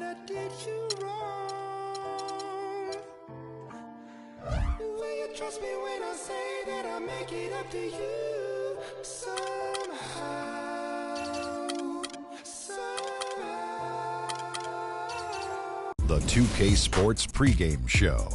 that I did you wrong. Will you trust me when I say that I'll make it up to you somehow, somehow. The 2K Sports pregame show.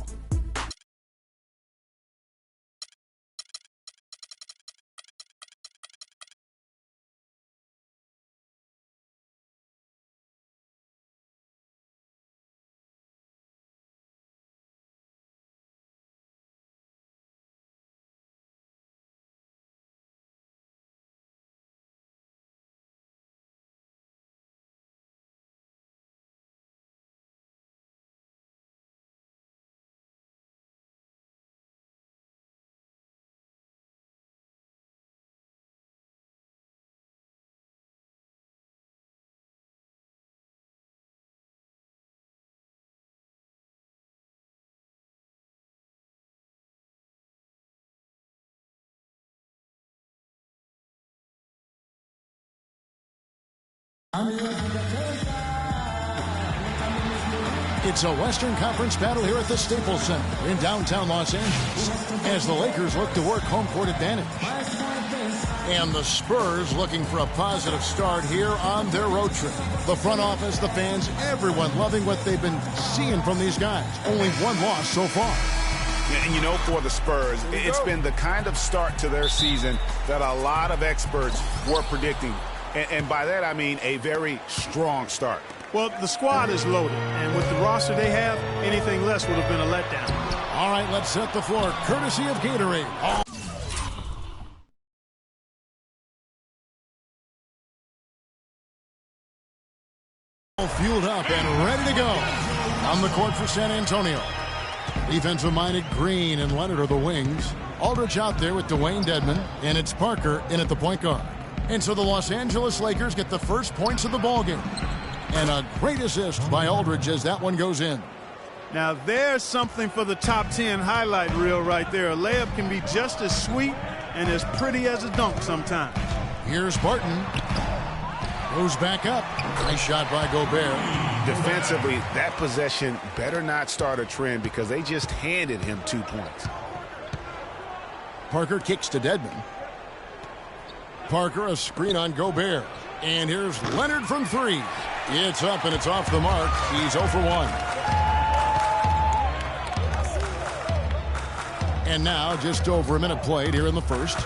It's a Western Conference battle here at the Staples Center in downtown Los Angeles as the Lakers look to work home court advantage. And the Spurs looking for a positive start here on their road trip. The front office, the fans, everyone loving what they've been seeing from these guys. Only one loss so far. And you know, for the Spurs, it's been the kind of start to their season that a lot of experts were predicting. And by that, I mean a very strong start. Well, the squad is loaded, and with the roster they have, anything less would have been a letdown. All right, let's set the floor, courtesy of Gatorade. All fueled up and ready to go. On the court for San Antonio. Defensive-minded Green and Leonard are the wings. Aldridge out there with Dwayne Dedmon, and it's Parker in at the point guard. And so the Los Angeles Lakers get the first points of the ballgame. And a great assist by Aldridge as that one goes in. Now there's something for the top 10 highlight reel right there. A layup can be just as sweet and as pretty as a dunk sometimes. Here's Barton. Goes back up. Nice shot by Gobert. Defensively, that possession better not start a trend because they just handed him 2 points. Parker kicks to Dedmon. Parker, a screen on Gobert. And here's Leonard from 3. It's up and it's off the mark. He's 0 for 1. And now just over a minute played here in the first.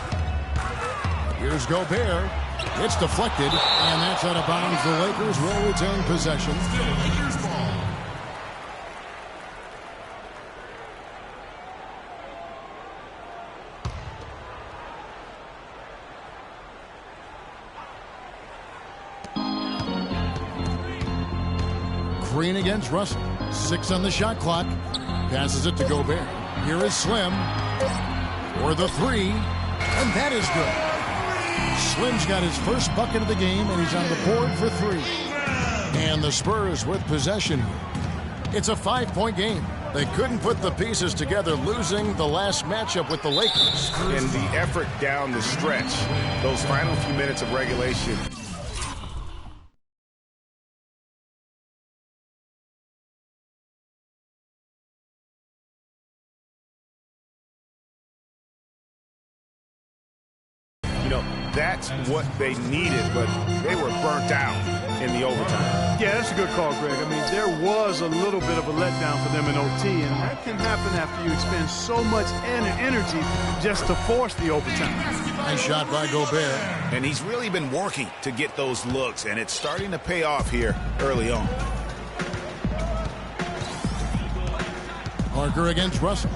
Here's Gobert. It's deflected, and that's out of bounds. The Lakers will retain possession. Green against Russell. 6 on the shot clock. Passes it to Gobert. Here is Slim for the 3, and that is good. Slim's got his first bucket of the game, and he's on the board for 3. And the Spurs with possession here. It's a 5-point game. They couldn't put the pieces together, losing the last matchup with the Lakers. And the effort down the stretch, those final few minutes of regulation. That's what they needed, but they were burnt out in the overtime. Yeah, that's a good call, Greg. I mean, there was a little bit of a letdown for them in OT, and that can happen after you expend so much energy just to force the overtime. Nice shot by Gobert. And he's really been working to get those looks, and it's starting to pay off here early on. Parker against Russell.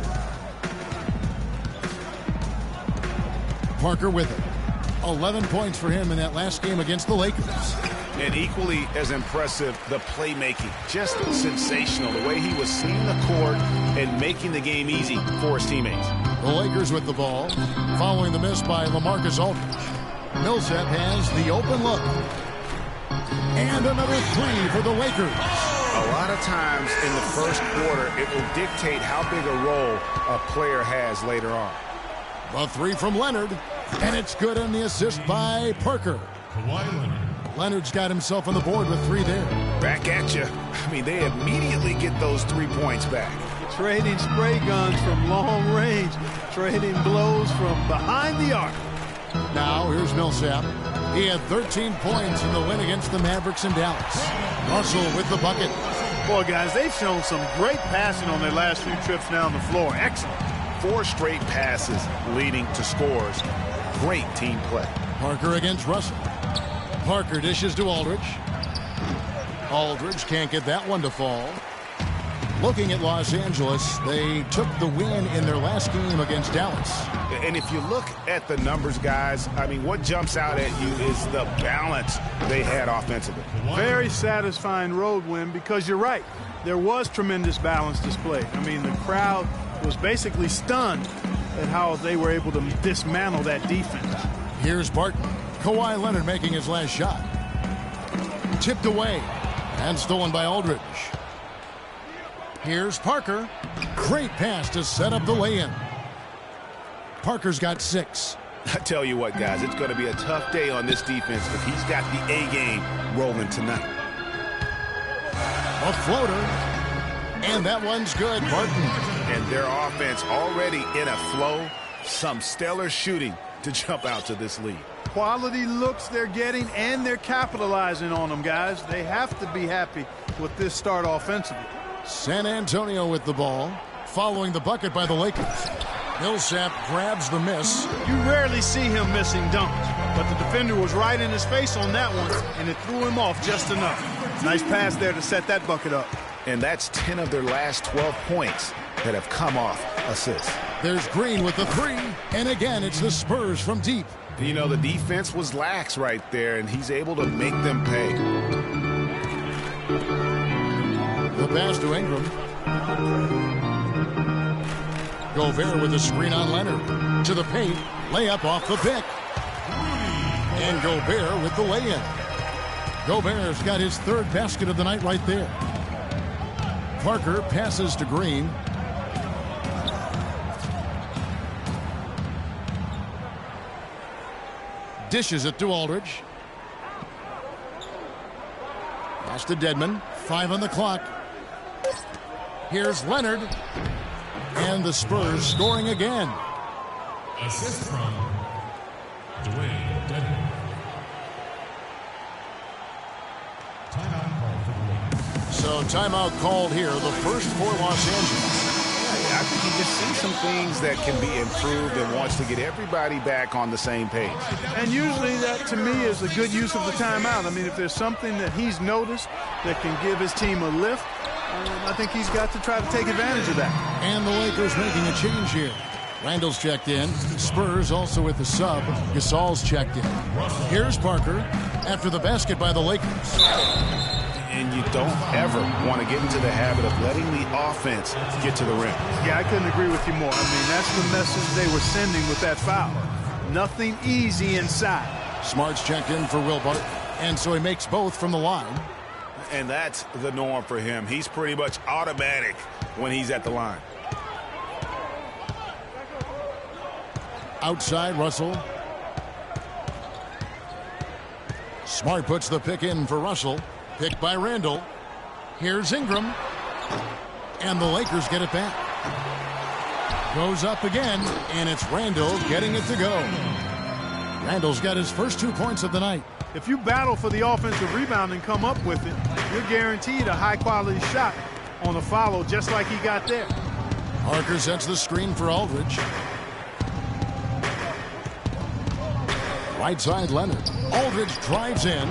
Parker with it. 11 points for him in that last game against the Lakers. And equally as impressive, the playmaking. Just sensational, the way he was seeing the court and making the game easy for his teammates. The Lakers with the ball, following the miss by LaMarcus Aldridge. Millsap has the open look. And another 3 for the Lakers. A lot of times in the first quarter, it will dictate how big a role a player has later on. A 3 from Leonard. And it's good on the assist by Parker. Leonard's got himself on the board with 3 there. Back at you. I mean, they immediately get those 3 points back. Trading spray guns from long range, trading blows from behind the arc. Now here's Millsap. He had 13 points in the win against the Mavericks in Dallas. Russell with the bucket. Boy, guys, they've shown some great passing on their last few trips down the floor. Excellent. 4 straight passes leading to scores. Great team play. Parker against Russell. Parker dishes to Aldridge. Aldridge can't get that one to fall. Looking at Los Angeles, they took the win in their last game against Dallas. And if you look at the numbers, guys, I mean, what jumps out at you is the balance they had offensively. Very satisfying road win because you're right. There was tremendous balance displayed. I mean, the crowd was basically stunned at how they were able to dismantle that defense. Here's Barton. Kawhi Leonard making his last shot. Tipped away and stolen by Aldridge. Here's Parker. Great pass to set up the lay-in. Parker's got 6. I tell you what, guys, it's going to be a tough day on this defense if he's got the A game rolling tonight. A floater. And that one's good, Barton. And their offense already in a flow. Some stellar shooting to jump out to this lead. Quality looks they're getting, and they're capitalizing on them, guys. They have to be happy with this start offensively. San Antonio with the ball, following the bucket by the Lakers. Millsap grabs the miss. You rarely see him missing dunks, but the defender was right in his face on that one, and it threw him off just enough. Nice pass there to set that bucket up. And that's 10 of their last 12 points that have come off assists. There's Green with the 3, and again, it's the Spurs from deep. You know, the defense was lax right there, and he's able to make them pay. The pass to Ingram. Gobert with a screen on Leonard. To the paint. Layup off the pick. And Gobert with the lay-in. Gobert's got his 3rd basket of the night right there. Parker passes to Green. Dishes it to Aldridge. Pass to Dedmon. 5 on the clock. Here's Leonard. And the Spurs scoring again. Assist from Dwayne Dedmon. Timeout called for the Lakers. So timeout called here, the first for Los Angeles. I think you just see some things that can be improved and wants to get everybody back on the same page. And usually that, to me, is a good use of the timeout. I mean, if there's something that he's noticed that can give his team a lift, I think he's got to try to take advantage of that. And the Lakers making a change here. Randall's checked in. Spurs also with the sub. Gasol's checked in. Here's Parker after the basket by the Lakers. And you don't ever want to get into the habit of letting the offense get to the rim. Yeah, I couldn't agree with you more. I mean, that's the message they were sending with that foul. Nothing easy inside. Smart's checked in for Will Barton. And so he makes both from the line. And that's the norm for him. He's pretty much automatic when he's at the line. Outside, Russell. Smart puts the pick in for Russell. Picked by Randall. Here's Ingram. And the Lakers get it back. Goes up again, and it's Randall getting it to go. Randall's got his first 2 points of the night. If you battle for the offensive rebound and come up with it, you're guaranteed a high-quality shot on a follow just like he got there. Parker sets the screen for Aldridge. Right side, Leonard. Aldridge drives in.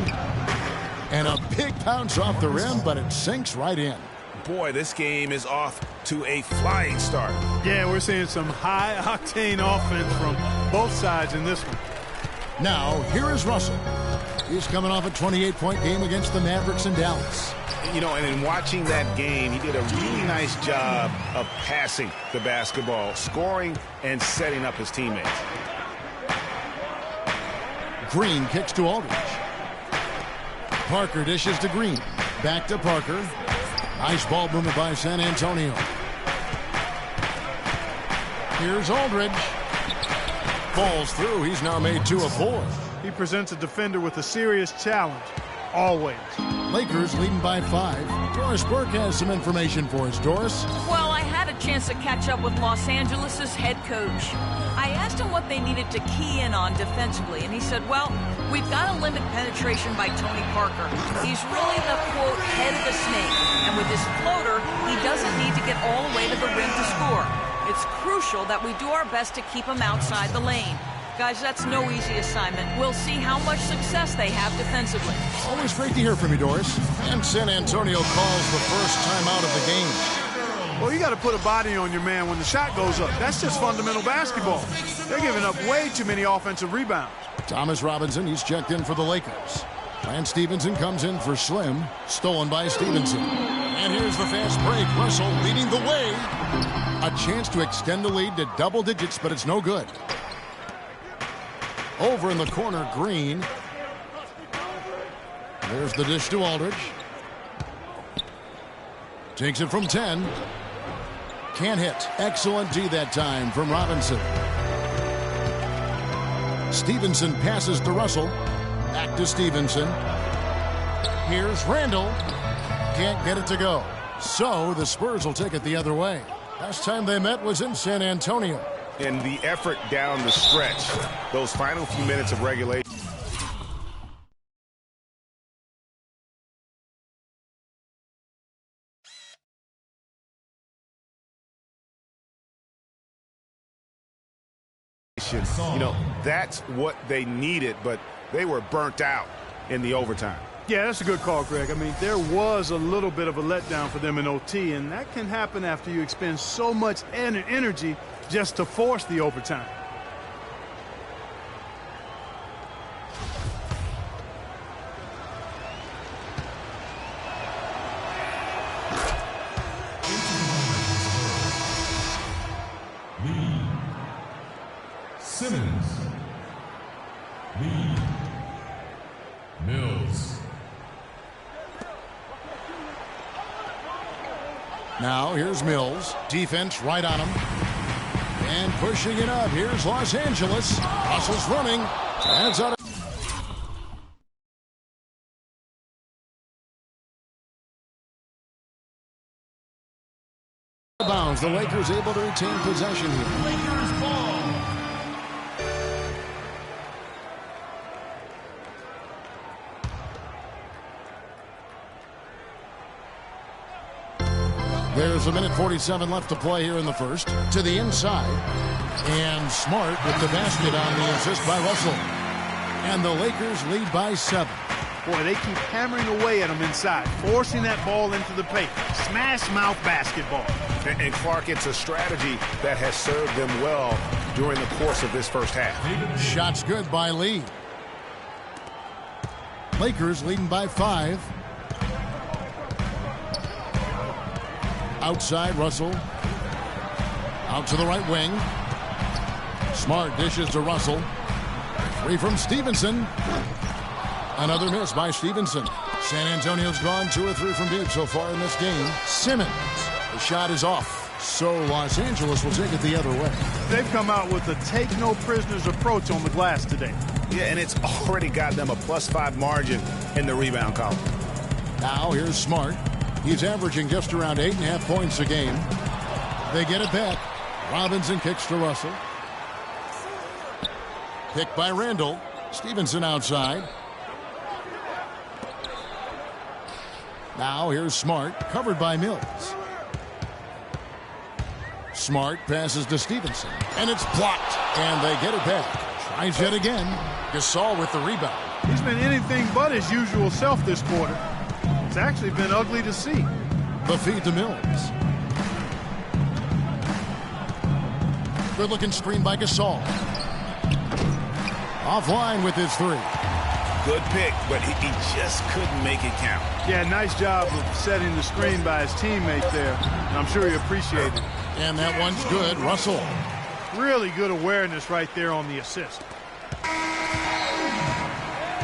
And a big bounce off the rim, but it sinks right in. Boy, this game is off to a flying start. Yeah, we're seeing some high-octane offense from both sides in this one. Now, here is Russell. He's coming off a 28-point game against the Mavericks in Dallas. You know, and in watching that game, he did a really nice job of passing the basketball, scoring, and setting up his teammates. Green kicks to Aldridge. Parker dishes to Green. Back to Parker. Nice ball movement by San Antonio. Here's Aldridge. Falls through. He's now made 2 of 4. He presents a defender with a serious challenge. always. Lakers leading by 5. Doris Burke has some information for us. Doris? Well, I had a chance to catch up with Los Angeles' head coach. I asked him what they needed to key in on defensively, and he said, well, we've got to limit penetration by Tony Parker. He's really the, quote, head of the snake, and with his floater, he doesn't need to get all the way to the rim to score. It's crucial that we do our best to keep him outside the lane. Guys, that's no easy assignment. We'll see how much success they have defensively. Always great to hear from you, Doris. And San Antonio calls the first timeout of the game. Well, you got to put a body on your man when the shot goes up. That's just fundamental basketball. They're giving up way too many offensive rebounds. Thomas Robinson, he's checked in for the Lakers. Lance Stevenson comes in for Slim. Stolen by Stevenson. And here's the fast break. Russell leading the way. A chance to extend the lead to double digits, but it's no good. Over in the corner, Green. There's the dish to Aldridge. Takes it from 10. Can't hit. Excellent D that time from Robinson. Stevenson passes to Russell. Back to Stevenson. Here's Randall. Can't get it to go. So the Spurs will take it the other way. Last time they met was in San Antonio. And the effort down the stretch, those final few minutes of regulation. You know, that's what they needed, but they were burnt out in the overtime. Yeah, that's a good call, Greg. I mean, there was a little bit of a letdown for them in OT, and that can happen after you expend so much energy just to force the overtime. Simmons. Lee. Mills. Now here's Mills. Defense right on him. And pushing it up. Here's Los Angeles. Russell's running. And it's out of bounds. The Lakers able to retain possession here. Lakers ball. There's a minute 47 left to play here in the first. To the inside. And Smart with the basket on the assist by Russell. And the Lakers lead by 7. Boy, they keep hammering away at them inside, forcing that ball into the paint. Smash mouth basketball. And Clark, it's a strategy that has served them well during the course of this first half. Shots good by Lee. Lakers leading by 5. Outside, Russell. Out to the right wing. Smart dishes to Russell. 3 from Stevenson. Another miss by Stevenson. San Antonio's gone 2 or 3 from deep so far in this game. Simmons. The shot is off. So Los Angeles will take it the other way. They've come out with a take-no-prisoners approach on the glass today. Yeah, and it's already got them a +5 margin in the rebound column. Now here's Smart. He's averaging just around 8.5 points a game. They get it back. Robinson kicks to Russell. Picked by Randall. Stevenson outside. Now here's Smart, covered by Mills. Smart passes to Stevenson, and it's blocked. And they get it back. Tries yet again. Gasol with the rebound. He's been anything but his usual self this quarter. It's actually been ugly to see. The feed to Mills. Good looking screen by Gasol. Offline with his 3. Good pick, but he just couldn't make it count. Yeah, nice job of setting the screen by his teammate there. I'm sure he appreciated it. And that one's good. Russell. Really good awareness right there on the assist.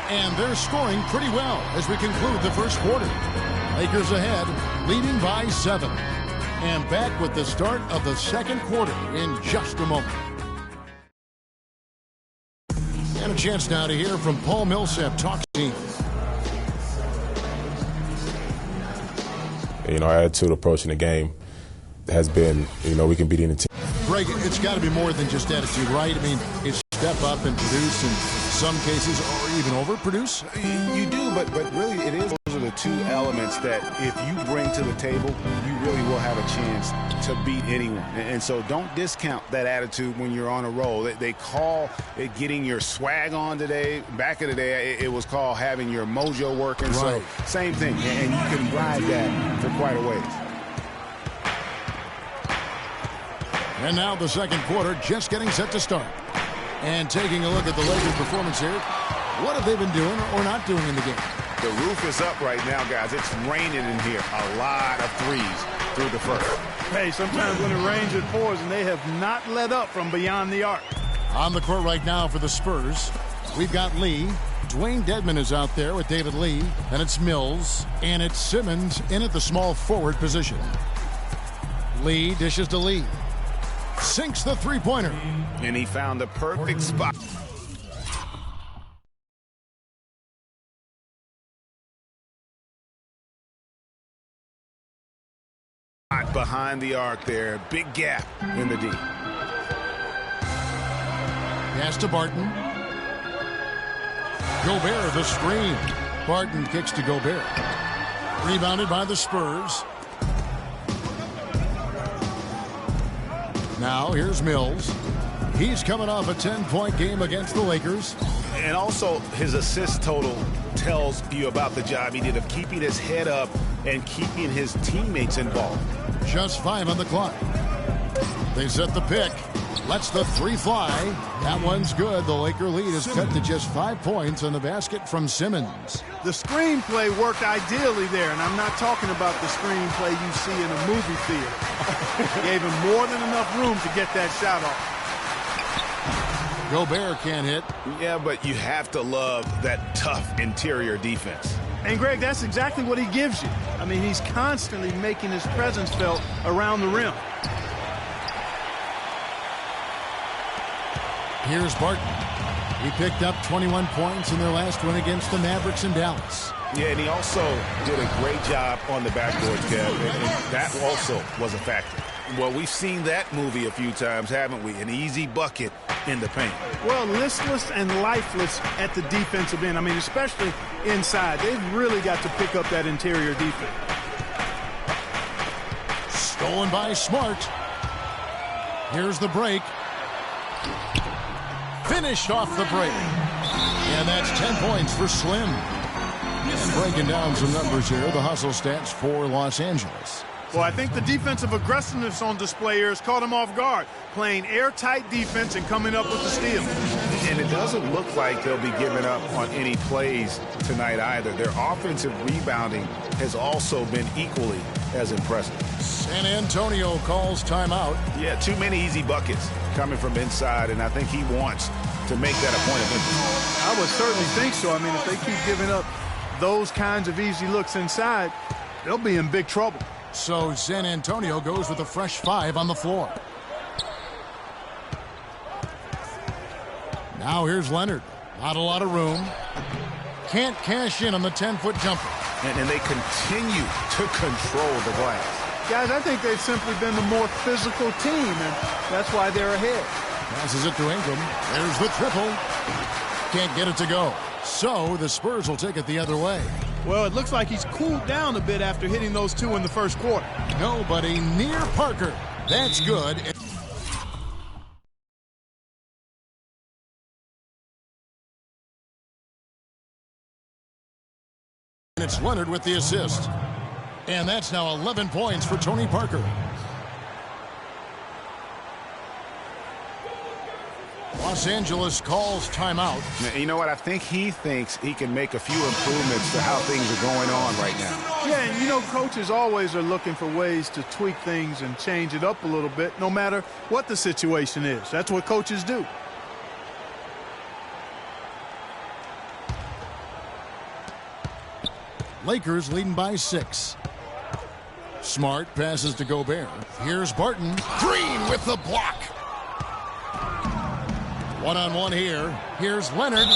And they're scoring pretty well as we conclude the first quarter. Lakers ahead, leading by 7. And back with the start of the second quarter in just a moment. And a chance now to hear from Paul Millsap, talk team. Our attitude approaching the game has been, we can beat any team. Greg, it's got to be more than just attitude, right? I mean, it's step up and produce in some cases, or even overproduce. You do, but really it is. Those are the two elements that if you bring to the table, you really will have a chance to beat anyone. And so don't discount that attitude when you're on a roll. They call it getting your swag on today. Back in the day, it was called having your mojo working. Right. So same thing, and you can ride that for quite a ways. And now the second quarter just getting set to start. And taking a look at the Lakers' performance here, what have they been doing or not doing in the game? The roof is up right now, guys. It's raining in here. A lot of threes through the first. Hey, sometimes when it rains, it pours, and they have not let up from beyond the arc. On the court right now for the Spurs, we've got Lee. Dwayne Dedmon is out there with David Lee. Then it's Mills. And it's Simmons in at the small forward position. Lee dishes to Lee. Sinks the three-pointer. And he found the perfect spot. Behind the arc there. Big gap in the D. Pass to Barton. Gobert the screen. Barton kicks to Gobert. Rebounded by the Spurs. Now here's Mills. He's coming off a 10-point game against the Lakers. And also his assist total tells you about the job he did of keeping his head up and keeping his teammates involved. Just 5 on the clock. They set the pick. Lets the three fly. That one's good. The Laker lead is cut to just 5 points on the basket from Simmons. The screenplay worked ideally there, and I'm not talking about the screenplay you see in a movie theater. Gave him more than enough room to get that shot off. Gobert can't hit. Yeah, but you have to love that tough interior defense. And, Greg, that's exactly what he gives you. I mean, he's constantly making his presence felt around the rim. Here's Barton. He picked up 21 points in their last win against the Mavericks in Dallas. Yeah, and he also did a great job on the backboard, Kev, and that also was a factor. Well, we've seen that movie a few times, haven't we? An easy bucket in the paint. Well, listless and lifeless at the defensive end. I mean, especially inside. They've really got to pick up that interior defense. Stolen by Smart. Here's the break. Finished off the break. And that's 10 points for Slim. And breaking down some numbers here, the hustle stats for Los Angeles. Well, I think the defensive aggressiveness on display here has caught him off guard, playing airtight defense and coming up with the steal. And it doesn't look like they'll be giving up on any plays tonight either. Their offensive rebounding has also been equally as impressive. San Antonio calls timeout. Yeah, too many easy buckets coming from inside, and I think he wants to make that a point of emphasis. I would certainly think so. I mean, if they keep giving up those kinds of easy looks inside, they'll be in big trouble. So San Antonio goes with a fresh 5 on the floor. Now here's Leonard. Not a lot of room. Can't cash in on the 10-foot jumper. And they continue to control the glass. Guys, I think they've simply been the more physical team, and that's why they're ahead. Passes it to Ingram. There's the triple. Can't get it to go. So the Spurs will take it the other way. Well, it looks like he's cooled down a bit after hitting those two in the first quarter. Nobody near Parker. That's good. And it's Leonard with the assist. And that's now 11 points for Tony Parker. Los Angeles calls timeout. Now, you know what? I think he thinks he can make a few improvements to how things are going on right now. Yeah, and you know, coaches always are looking for ways to tweak things and change it up a little bit, no matter what the situation is. That's what coaches do. Lakers leading by 6. Smart passes to Gobert. Here's Barton. Green with the block. One-on-one here. Here's Leonard.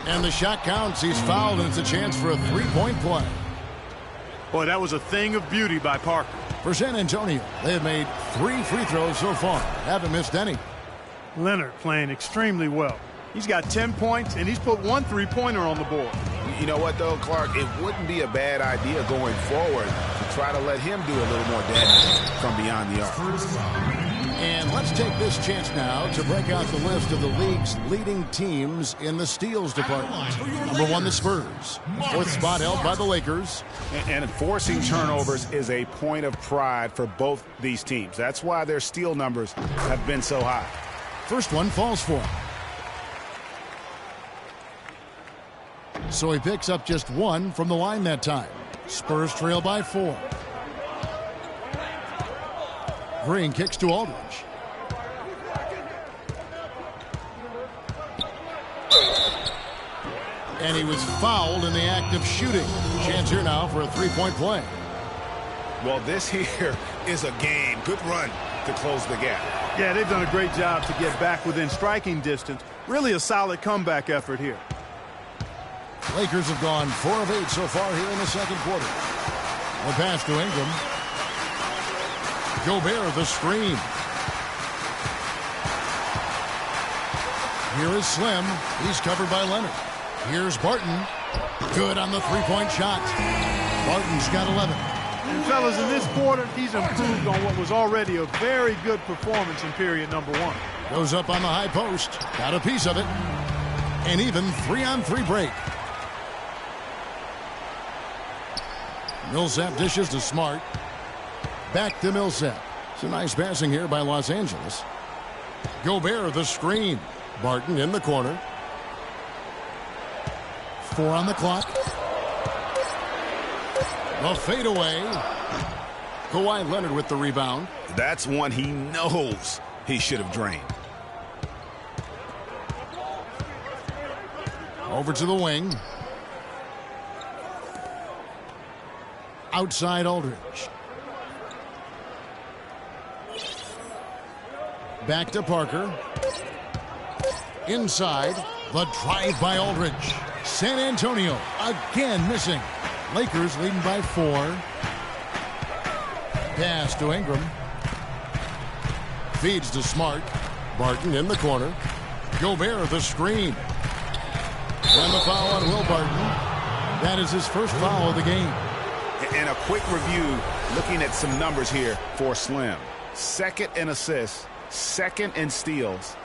And the shot counts. He's fouled, and it's a chance for a three-point play. Boy, that was a thing of beauty by Parker. For San Antonio, they have made 3 free throws so far. Haven't missed any. Leonard playing extremely well. He's got 10 points, and he's put 1 three-pointer on the board. You know what, though, Clark? It wouldn't be a bad idea going forward to try to let him do a little more damage from beyond the arc. And let's take this chance now to break out the list of the league's leading teams in the steals department. Number 1, the Spurs. 4th spot held by the Lakers. And forcing turnovers is a point of pride for both these teams. That's why their steal numbers have been so high. First one falls for him. So he picks up just 1 from the line that time. Spurs trail by 4. Green kicks to Aldridge. And he was fouled in the act of shooting. Chance here now for a 3-point play. Well, this here is a game. Good run to close the gap. Yeah, they've done a great job to get back within striking distance. Really a solid comeback effort here. Lakers have gone 4 of 8 so far here in the second quarter. The pass to Ingram. Gobert, the screen. Here is Slim. He's covered by Leonard. Here's Barton. Good on the 3-point shot. Barton's got 11. And fellas, in this quarter, he's improved on what was already a very good performance in period number 1. Goes up on the high post. Got a piece of it. An even 3-on-3 break. Millsap dishes to Smart. Back to Millsap. Some nice passing here by Los Angeles. Gobert, the screen. Barton in the corner. 4 on the clock. The fadeaway. Kawhi Leonard with the rebound. That's one he knows he should have drained. Over to the wing. Outside Aldridge. Back to Parker. Inside. The drive by Aldridge. San Antonio again missing. Lakers leading by 4. Pass to Ingram. Feeds to Smart. Barton in the corner. Gobert the screen. And the foul on Will Barton. That is his first foul of the game. And a quick review, looking at some numbers here for Slim. 2nd in assists, 2nd in steals.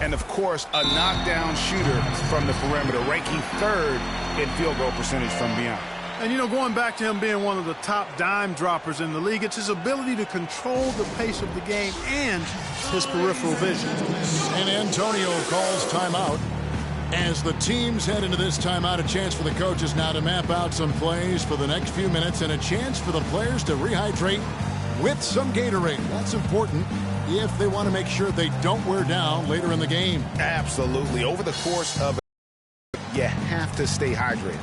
And, of course, a knockdown shooter from the perimeter, ranking 3rd in field goal percentage from beyond. And, you know, going back to him being one of the top dime droppers in the league, it's his ability to control the pace of the game and his peripheral vision. San Antonio calls timeout. As the teams head into this timeout, a chance for the coaches now to map out some plays for the next few minutes and a chance for the players to rehydrate with some Gatorade. That's important if they want to make sure they don't wear down later in the game. Absolutely. Over the course of you have to stay hydrated.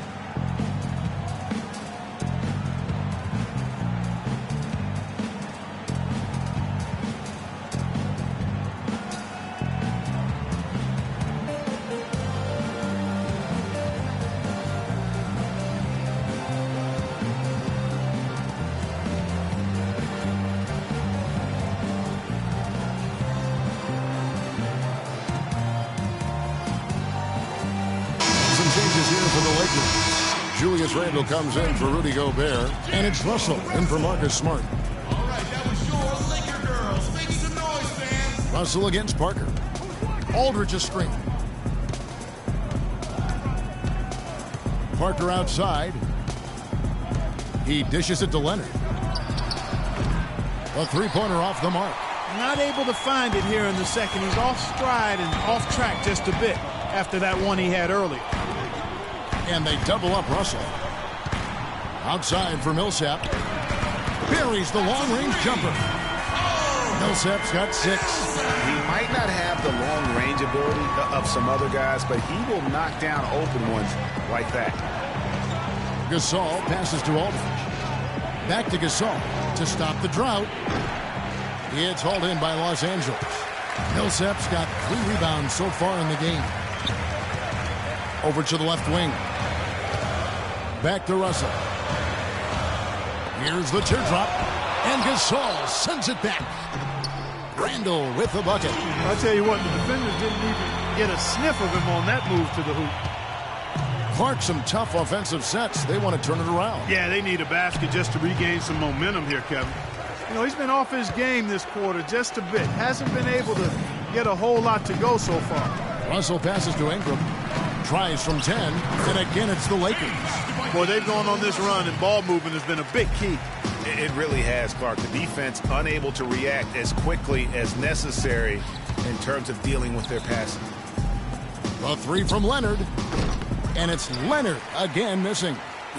Julius Randle comes in for Rudy Gobert, and it's Russell in for Marcus Smart. All right, that was your Laker girls. Make some noise, fans. Russell against Parker. Aldridge a screen. Parker outside. He dishes it to Leonard. A 3-pointer off the mark. Not able to find it here in the second. He's off stride and off track just a bit after that one he had earlier. And they double up Russell. Outside for Millsap. Buries the long-range jumper. Millsap's got 6. He might not have the long-range ability of some other guys, but he will knock down open ones like that. Gasol passes to Aldridge. Back to Gasol to stop the drought. It's hauled in by Los Angeles. Millsap's got 3 rebounds so far in the game. Over to the left wing. Back to Russell. Here's the teardrop. And Gasol sends it back. Randall with the bucket. I'll tell you what, the defenders didn't even get a sniff of him on that move to the hoop. Clark, some tough offensive sets. They want to turn it around. Yeah, they need a basket just to regain some momentum here, Kevin. You know, he's been off his game this quarter just a bit. Hasn't been able to get a whole lot to go so far. Russell passes to Ingram. Tries from 10. And again, it's the Lakers. Boy, they've gone on this run, and ball movement has been a big key. It really has, Clark. The defense unable to react as quickly as necessary in terms of dealing with their passing. A 3 from Leonard. And it's Leonard again missing.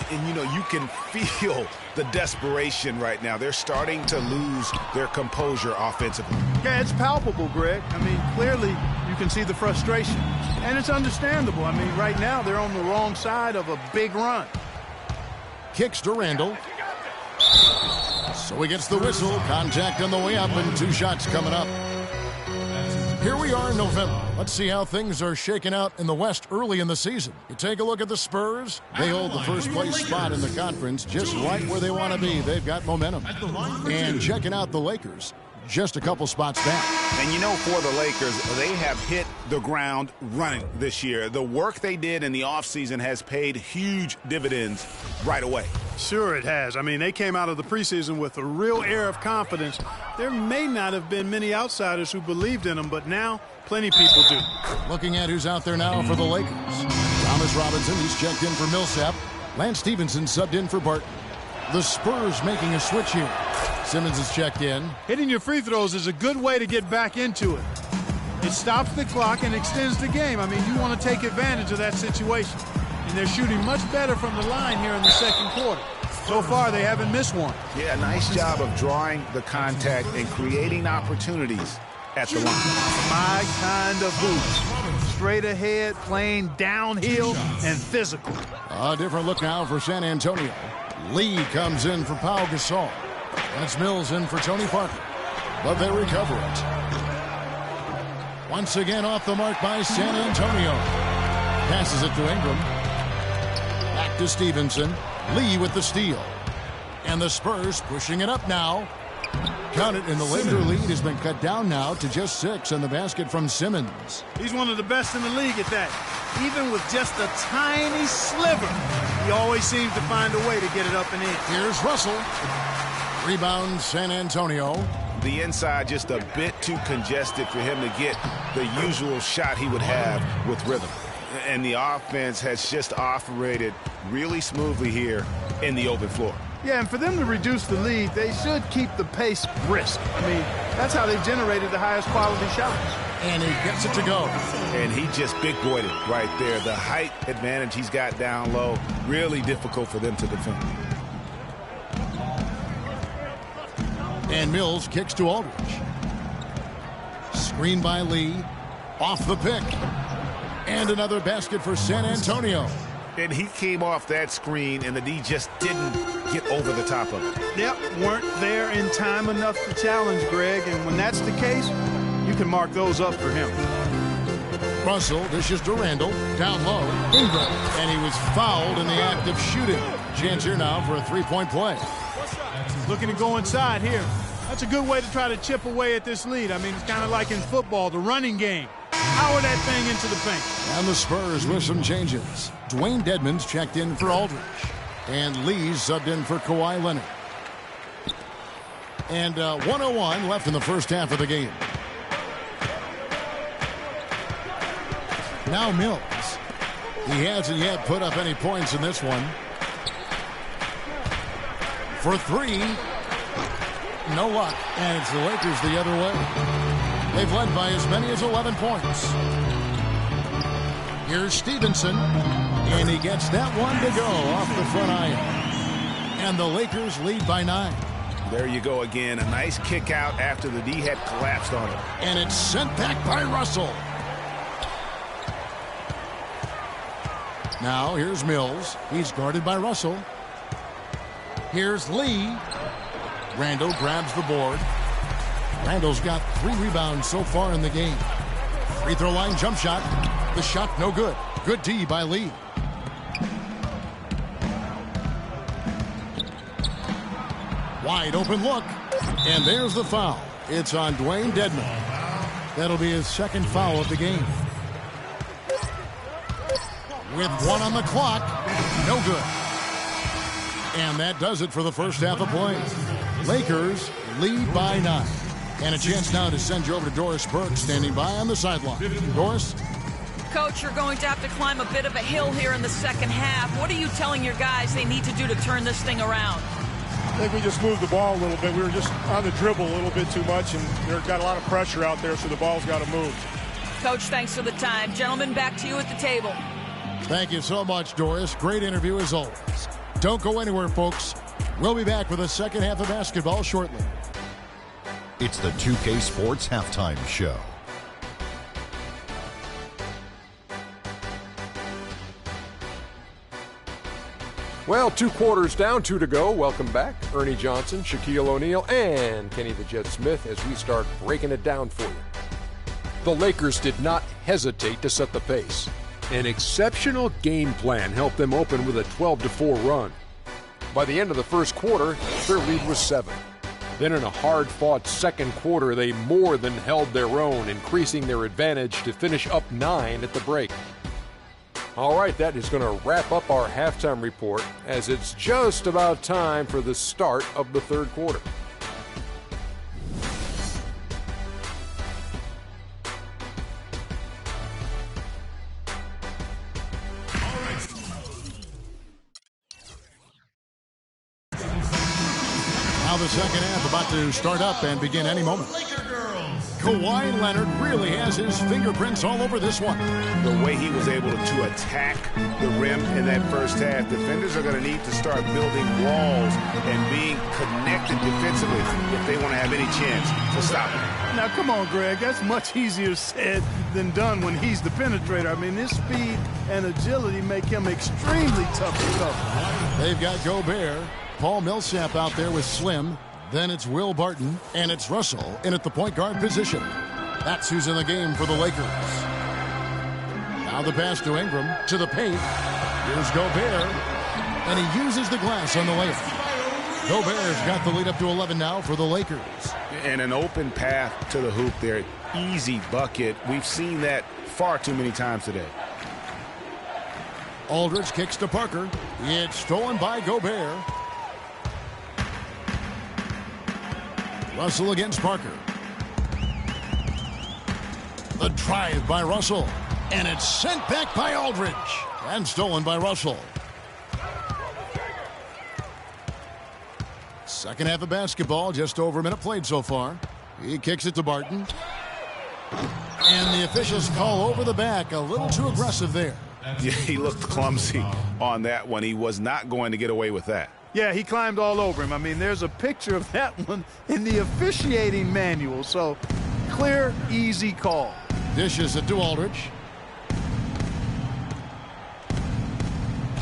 And, you know, you can feel the desperation right now. They're starting to lose their composure offensively. Yeah, it's palpable, Greg. I mean, clearly you can see the frustration. And it's understandable. I mean, right now they're on the wrong side of a big run. Kicks to Randall. So he gets the whistle. Contact on the way up and 2 shots coming up. Here we are in November. Let's see how things are shaking out in the West early in the season. You take a look at the Spurs. They hold the first place spot in the conference just right where they want to be. They've got momentum. And checking out the Lakers, just a couple spots back. And you know, for the Lakers, they have hit the ground running this year. The work they did in the offseason has paid huge dividends right away. Sure it has. I mean, they came out of the preseason with a real air of confidence. There may not have been many outsiders who believed in them, but now plenty people do. Looking at who's out there now for the Lakers. Thomas Robinson, he's checked in for Millsap. Lance Stevenson subbed in for Barton. The Spurs making a switch here. Simmons is checked in. Hitting your free throws is a good way to get back into it. It stops the clock and extends the game. I mean, you want to take advantage of that situation. And they're shooting much better from the line here in the second quarter. So far, they haven't missed one. Yeah, nice job of drawing the contact and creating opportunities at the line. My kind of hoops. Straight ahead, playing downhill, and physical. A different look now for San Antonio. Lee comes in for Pau Gasol. That's Mills in for Tony Parker. But they recover it. Once again off the mark by San Antonio. Passes it to Ingram. Back to Stevenson. Lee with the steal. And the Spurs pushing it up now. Count it, and the Laker lead has been cut down now to just 6, and the basket from Simmons. He's one of the best in the league at that. Even with just a tiny sliver, he always seems to find a way to get it up and in. Here's Russell. Rebound San Antonio. The inside just a bit too congested for him to get the usual shot he would have with rhythm. And the offense has just operated really smoothly here in the open floor. Yeah, and for them to reduce the lead, they should keep the pace brisk. I mean, that's how they've generated the highest quality shots. And he gets it to go. And he just big-boyed it right there. The height advantage he's got down low, really difficult for them to defend. And Mills kicks to Aldridge. Screen by Lee. Off the pick. And another basket for San Antonio. And he came off that screen, and the D just didn't get over the top of it. Yep, weren't there in time enough to challenge Greg. And when that's the case, you can mark those up for him. Russell dishes to Randall. Down low. Ingram. And he was fouled in the act of shooting. Chance here now for a three-point play. Looking to go inside here. That's a good way to try to chip away at this lead. I mean, it's kind of like in football, the running game. Power that thing into the paint. And the Spurs with some changes. Dwayne Dedmon's checked in for Aldridge. And Lee's subbed in for Kawhi Leonard. And 1:01 left in the first half of the game. Now Mills. He hasn't yet put up any points in this one. For 3. No luck. And it's the Lakers the other way. They've led by as many as 11 points. Here's Stevenson. And he gets that one to go off the front iron. And the Lakers lead by 9. There you go again. A nice kick out after the D had collapsed on it. And it's sent back by Russell. Now here's Mills. He's guarded by Russell. Here's Lee. Randall grabs the board. Randall's got 3 rebounds so far in the game. Free throw line jump shot. The shot no good. Good D by Lee. Wide open look. And there's the foul. It's on Dwayne Dedmon. That'll be his second foul of the game. With 1 on the clock. No good. And that does it for the first half of play. Lakers lead by 9. And a chance now to send you over to Doris Burke, standing by on the sideline. Doris? Coach, you're going to have to climb a bit of a hill here in the second half. What are you telling your guys they need to do to turn this thing around? I think we just moved the ball a little bit. We were just on the dribble a little bit too much, and they've got a lot of pressure out there, so the ball's got to move. Coach, thanks for the time. Gentlemen, back to you at the table. Thank you so much, Doris. Great interview as always. Don't go anywhere, folks. We'll be back with the second half of basketball shortly. It's the 2K Sports Halftime Show. Well, 2 quarters down, 2 to go. Welcome back, Ernie Johnson, Shaquille O'Neal, and Kenny the Jet Smith as we start breaking it down for you. The Lakers did not hesitate to set the pace. An exceptional game plan helped them open with a 12-4 run. By the end of the first quarter, their lead was 7. Then in a hard-fought second quarter, they more than held their own, increasing their advantage to finish up 9 at the break. All right, that is going to wrap up our halftime report, as it's just about time for the start of the third quarter. Now the second half about to start up and begin any moment. Kawhi Leonard really has his fingerprints all over this one. The way he was able to attack the rim in that first half, defenders are going to need to start building walls and being connected defensively if they want to have any chance to stop him. Now, come on, Greg. That's much easier said than done when he's the penetrator. I mean, his speed and agility make him extremely tough to cover. They've got Gobert, Paul Millsap out there with Slim. Then it's Will Barton, and it's Russell in at the point guard position. That's who's in the game for the Lakers. Now the pass to Ingram, to the paint. Here's Gobert, and he uses the glass on the layup. Gobert's got the lead up to 11 now for the Lakers. And an open path to the hoop there. Easy bucket. We've seen that far too many times today. Aldridge kicks to Parker. It's stolen by Gobert. Russell against Parker. The drive by Russell. And it's sent back by Aldridge. And stolen by Russell. Second half of basketball, just over a minute played so far. He kicks it to Barton. And the officials call over the back. A little too aggressive there. Yeah, he looked clumsy on that one. He was not going to get away with that. Yeah, he climbed all over him. I mean, there's a picture of that one in the officiating manual. So, clear, easy call. Dishes it to Aldridge.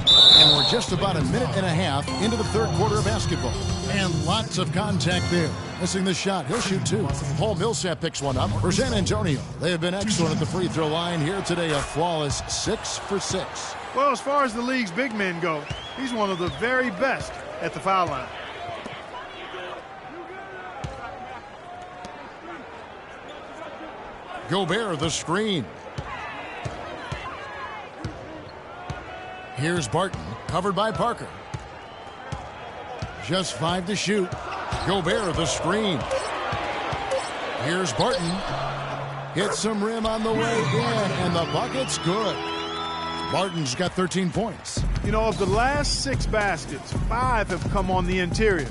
And we're just about a minute and a half into the third quarter of basketball. And lots of contact there. Missing the shot. He'll shoot 2. Paul Millsap picks one up for San Antonio. They have been excellent at the free throw line here today. A flawless 6 for 6. Well, as far as the league's big men go, he's one of the very best at the foul line. Gobert the screen. Here's Barton, covered by Parker. Just 5 to shoot. Gobert the screen. Here's Barton. Hits some rim on the way in, and the bucket's good. Barton's got 13 points. You know, of the last 6 baskets, 5 have come on the interior.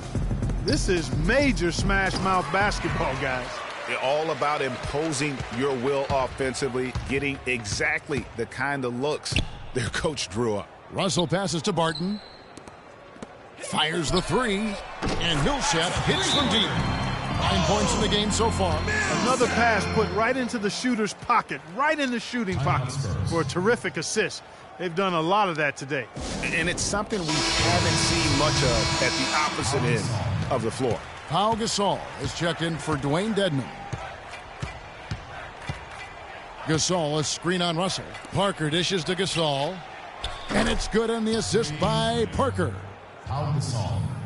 This is major smash mouth basketball, guys. All about imposing your will offensively, getting exactly the kind of looks their coach drew up. Russell passes to Barton. Fires the 3. And Millsap hits from deep. 9 points in the game so far. Another pass put right into the shooter's pocket, right in the shooting pocket for a terrific assist. They've done a lot of that today. And it's something we haven't seen much of at the opposite end of the floor. Pau Gasol is checked in for Dwayne Dedmon. Gasol, a screen on Russell. Parker dishes to Gasol. And it's good on the assist by Parker.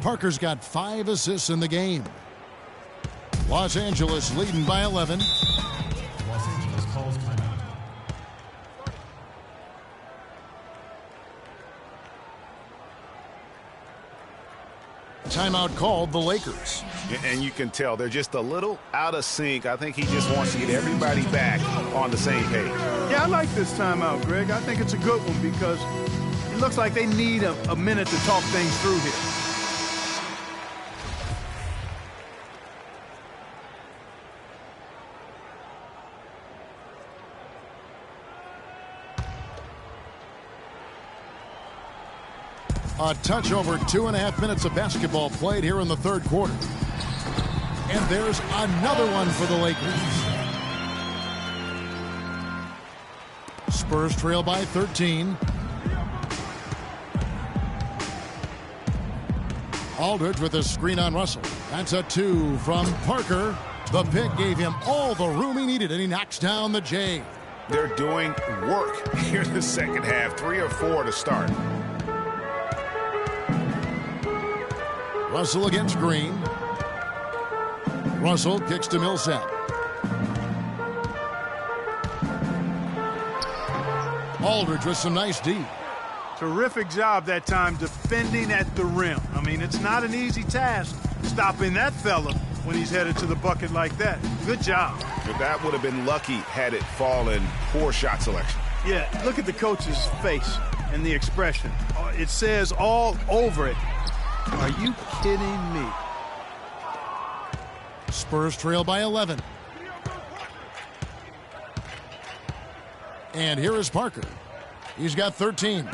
Parker's got 5 assists in the game. Los Angeles leading by 11. Los Angeles calls timeout. Timeout called the Lakers. And you can tell they're just a little out of sync. I think he just wants to get everybody back on the same page. Yeah, I like this timeout, Greg. I think it's a good one because it looks like they need a minute to talk things through here. A touch over 2.5 minutes of basketball played here in the third quarter. And there's another one for the Lakers. Spurs trail by 13. Aldridge with a screen on Russell. That's a 2 from Parker. The pick gave him all the room he needed, and he knocks down the J. They're doing work here in the second half. 3 or 4 to start. Russell against Green. Russell kicks to Millsap. Aldridge with some nice D. Terrific job that time defending at the rim. I mean, it's not an easy task stopping that fella when he's headed to the bucket like that. Good job. But that would have been lucky had it fallen. Poor shot selection. Yeah, look at the coach's face and the expression. It says all over it. Are you kidding me? Spurs trail by 11. And here is Parker. He's got 13.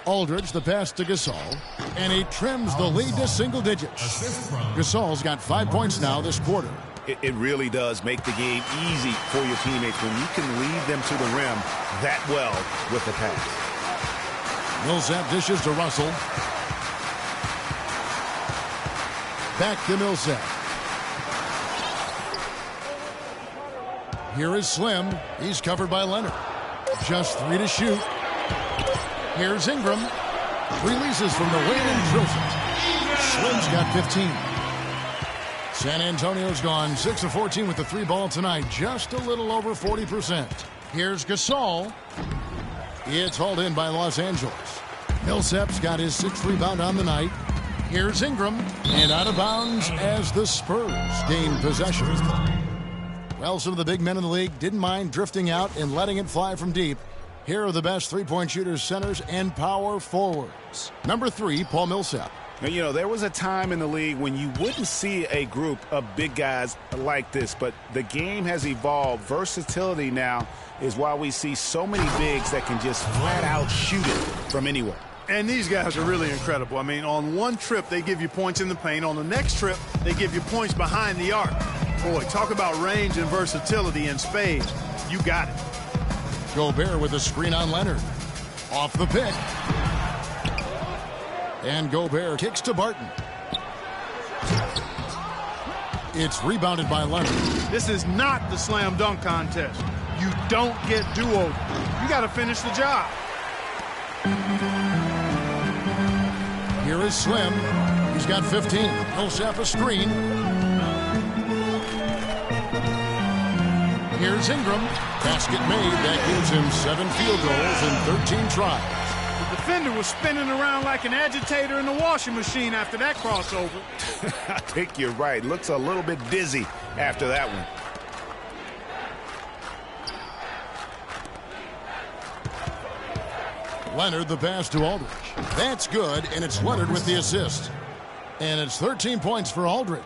Aldridge, the pass to Gasol. And he trims the lead to single digits. Gasol's got 5 points now this quarter. It really does make the game easy for your teammates when you can lead them to the rim that well with the pass. Millsap dishes to Russell. Back to Millsap. Here is Slim. He's covered by Leonard. Just 3 to shoot. Here's Ingram. Releases from the wing and drills it. Slim's got 15. San Antonio's gone 6 of 14 with the 3 ball tonight. Just a little over 40%. Here's Gasol. It's hauled in by Los Angeles. Millsap's got his 6th rebound on the night. Here's Ingram, and out of bounds as the Spurs gain possession. Well, some of the big men in the league didn't mind drifting out and letting it fly from deep. Here are the best three-point shooters, centers, and power forwards. Number 3, Paul Millsap. Now, you know, there was a time in the league when you wouldn't see a group of big guys like this, but the game has evolved. Versatility now is why we see so many bigs that can just flat out shoot it from anywhere. And these guys are really incredible. I mean, on one trip, they give you points in the paint. On the next trip, they give you points behind the arc. Boy, talk about range and versatility in spades. You got it. Gobert with a screen on Leonard. Off the pick. And Gobert kicks to Barton. It's rebounded by Leonard. This is not the slam dunk contest. You don't get do-over. You got to finish the job. Here is Slim. He's got 15. Millsap a screen. Here's Ingram. Basket made. That gives him 7 field goals in 13 tries. The defender was spinning around like an agitator in the washing machine after that crossover. I think you're right. Looks a little bit dizzy after that one. Leonard the pass to Aldridge. That's good, and it's Leonard with the assist. And it's 13 points for Aldridge.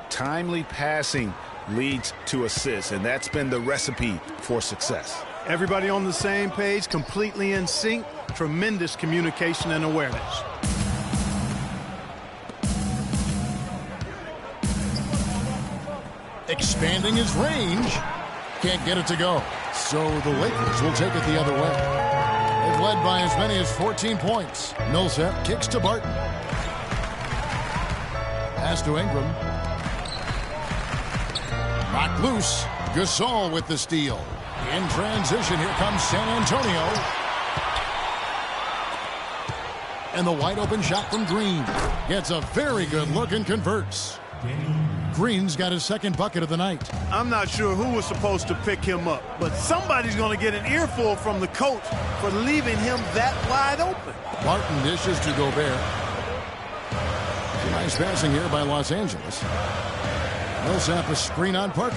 Timely passing leads to assists, and that's been the recipe for success. Everybody on the same page, completely in sync. Tremendous communication and awareness. Expanding his range. Can't get it to go. So the Lakers will take it the other way. They've led by as many as 14 points. Millsap kicks to Barton. Pass to Ingram. Knocked loose. Gasol with the steal. In transition, here comes San Antonio. And the wide open shot from Green. Gets a very good look and converts. Green's got his second bucket of the night. I'm not sure who was supposed to pick him up, but somebody's going to get an earful from the coach for leaving him that wide open. Barton dishes to Gobert. Nice passing here by Los Angeles. Millsap a screen on Parker.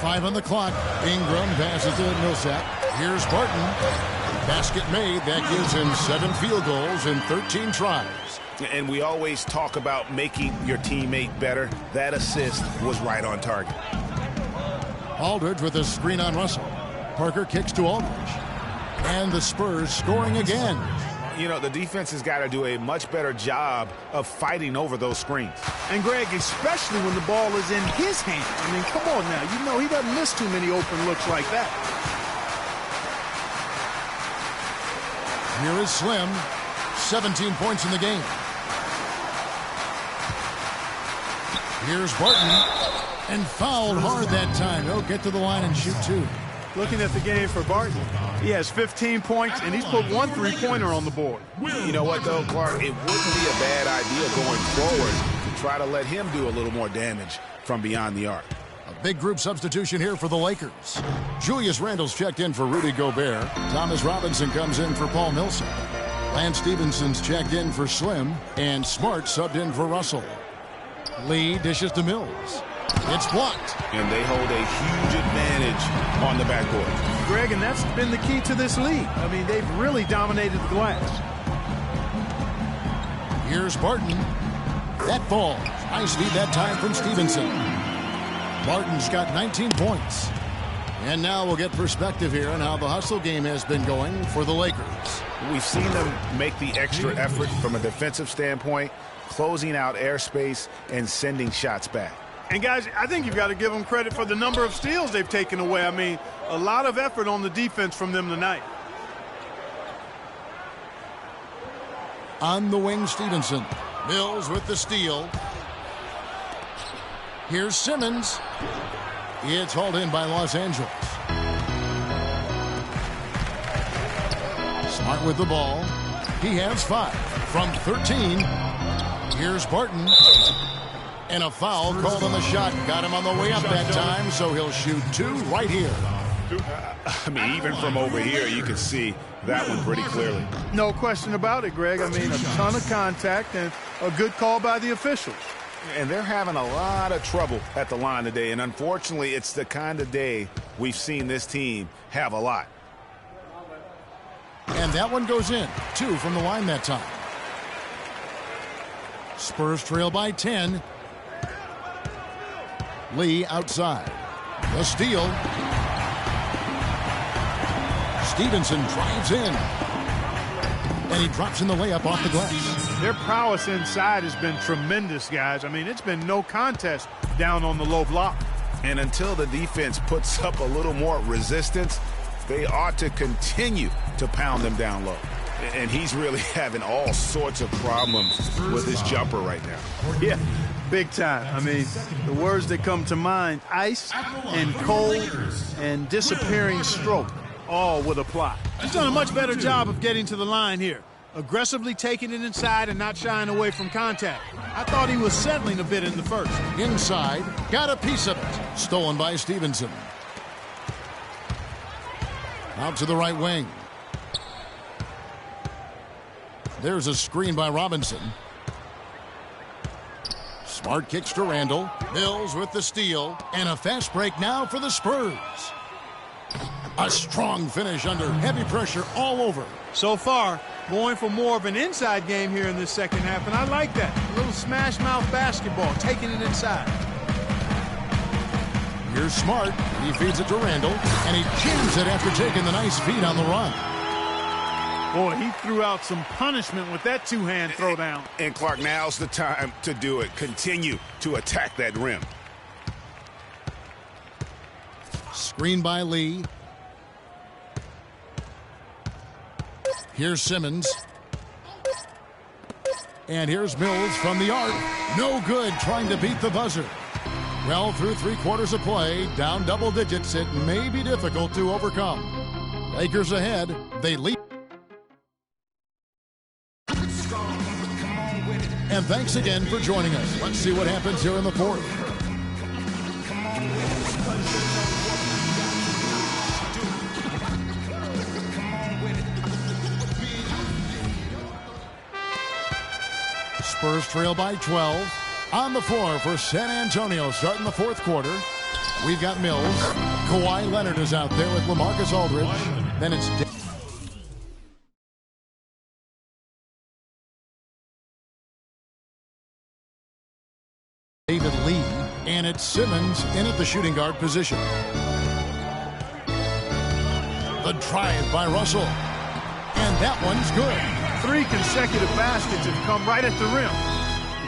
5 on the clock. Ingram passes to Millsap. Here's Barton. Basket made. That gives him 7 field goals in 13 tries. And we always talk about making your teammate better. That assist was right on target. Aldridge with a screen on Russell. Parker kicks to Aldridge. And the Spurs scoring again. You know, the defense has got to do a much better job of fighting over those screens. And, Greg, especially when the ball is in his hand. I mean, come on now. You know he doesn't miss too many open looks like that. Here is Slim. 17 points in the game. Here's Barton. And fouled hard that time. He'll get to the line and shoot 2. Looking at the game for Barton, he has 15 points, and he's put 1 3-pointer on the board. You know what, though, Clark? It wouldn't be a bad idea going forward to try to let him do a little more damage from beyond the arc. A big group substitution here for the Lakers. Julius Randle's checked in for Rudy Gobert. Thomas Robinson comes in for Paul Millsap. Lance Stephenson's checked in for Slim. And Smart subbed in for Russell. Lee dishes to Mills. It's blocked. And they hold a huge advantage on the backcourt. Greg, and that's been the key to this league. I mean, they've really dominated the glass. Here's Barton. That falls. Nice feed that time from Stevenson. Barton's got 19 points. And now we'll get perspective here on how the hustle game has been going for the Lakers. We've seen them make the extra effort from a defensive standpoint, closing out airspace and sending shots back. And, guys, I think you've got to give them credit for the number of steals they've taken away. I mean, a lot of effort on the defense from them tonight. On the wing, Stevenson. Mills with the steal. Here's Simmons. It's hauled in by Los Angeles. Smart with the ball. He has 5 from 13. Here's Barton. And a foul called on the shot. Got him on the way up that time, so he'll shoot 2 right here. I mean, even from over here, you can see that one pretty clearly. No question about it, Greg. I mean, a ton of contact and a good call by the officials. And they're having a lot of trouble at the line today. And unfortunately, it's the kind of day we've seen this team have a lot. And that one goes in. 2 from the line that time. Spurs trail by 10. Lee outside. The steal. Stevenson drives in. And he drops in the layup off the glass. Their prowess inside has been tremendous, guys. I mean, it's been no contest down on the low block. And until the defense puts up a little more resistance, they ought to continue to pound them down low. And he's really having all sorts of problems with his jumper right now. Yeah, big time. I mean, the words that come to mind, ice and cold and disappearing stroke, all would apply. He's done a much better job of getting to the line here. Aggressively taking it inside and not shying away from contact. I thought he was settling a bit in the first. Inside, got a piece of it. Stolen by Stevenson. Out to the right wing. There's a screen by Robinson. Smart kicks to Randle. Mills with the steal. And a fast break now for the Spurs. A strong finish under heavy pressure all over. So far, going for more of an inside game here in this second half, and I like that. A little smash mouth basketball, taking it inside. Here's Smart. He feeds it to Randle, and he jams it after taking the nice feed on the run. Boy, he threw out some punishment with that two-hand throwdown. And Clark, now's the time to do it. Continue to attack that rim. Screen by Lee. Here's Simmons. And here's Mills from the arc. No good, trying to beat the buzzer. Well, through 3/4 of play, down double digits, it may be difficult to overcome. Lakers ahead. They lead. And thanks again for joining us. Let's see what happens here in the fourth. Spurs trail by 12. On the floor for San Antonio starting the fourth quarter. We've got Mills. Kawhi Leonard is out there with LaMarcus Aldridge. Then it's David Lee. And it's Simmons in at the shooting guard position. The drive by Russell. And that one's good. 3 consecutive baskets have come right at the rim.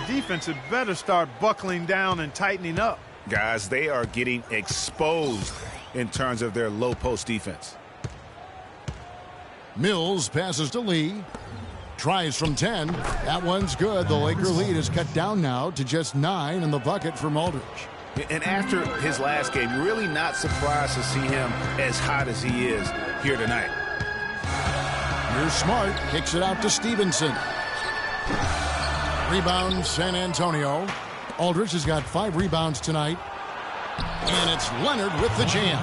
The defense had better start buckling down and tightening up. Guys, they are getting exposed in terms of their low post defense. Mills passes to Lee. Tries from 10. That one's good. The Laker lead is cut down now to just 9 in the bucket from Aldridge. And after his last game, really not surprised to see him as hot as he is here tonight. Here's Smart. Kicks it out to Stevenson. Rebound San Antonio. Aldridge has got 5 rebounds tonight. And it's Leonard with the jam.